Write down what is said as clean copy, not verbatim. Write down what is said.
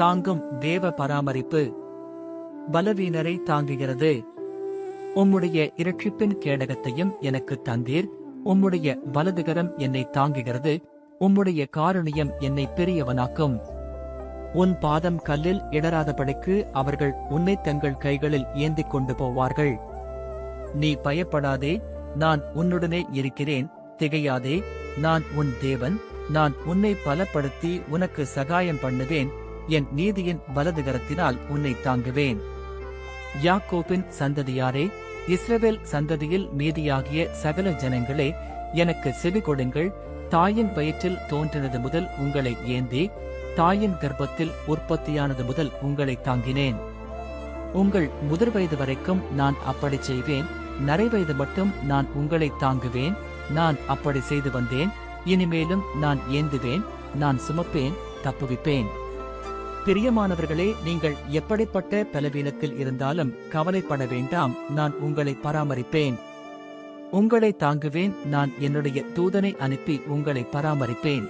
தாங்கும் தேவ பராமரிப்பு பலவீனரை தாங்குகிறது. உம்முடைய இரட்சிப்பின் கேடகத்தையும் எனக்கு தந்தீர். உம்முடைய வலதுகரம் என்னை தாங்குகிறது. உம்முடைய காருணியம் என்னை பெரியவனாக்கும். உன் பாதம் கல்லில் இடராதபடிக்கு அவர்கள் உன்னை தங்கள் கைகளில் ஏந்திக் கொண்டு போவார்கள். நீ பயப்படாதே, நான் உன்னுடனே இருக்கிறேன். திகையாதே, நான் உன் தேவன். நான் உன்னை பலப்படுத்தி உனக்கு சகாயம் பண்ணுவேன். என் நீதியின் வலதுகரத்தினால் உன்னை தாங்குவேன். யாக்கோபின் சந்ததியாரே, இஸ்ரவேல் சந்ததியில் மீதியாகிய சகல ஜனங்களே, எனக்கு செவி கொடுங்கள். தாயின் வயிற்றில் தோன்றினது முதல் உங்களை ஏந்தி, தாயின் கர்ப்பத்தில் உற்பத்தியானது முதல் உங்களை தாங்கினேன். உங்கள் முதிர்வயது வரைக்கும் நான் அப்படி செய்வேன். நரைவயது மட்டும் நான் உங்களை தாங்குவேன். நான் அப்படி செய்து வந்தேன். இனிமேலும் நான் ஏந்துவேன். நான் சுமப்பேன், தப்புவிப்பேன். பிரியமானவர்களே, நீங்கள் எப்படிப்பட்ட பலவீனத்தில் இருந்தாலும் கவலைப்பட வேண்டாம். நான் உங்களை பராமரிப்பேன். உங்களை தாங்குவேன். நான் என்னுடைய தூதனை அனுப்பி உங்களை பராமரிப்பேன்.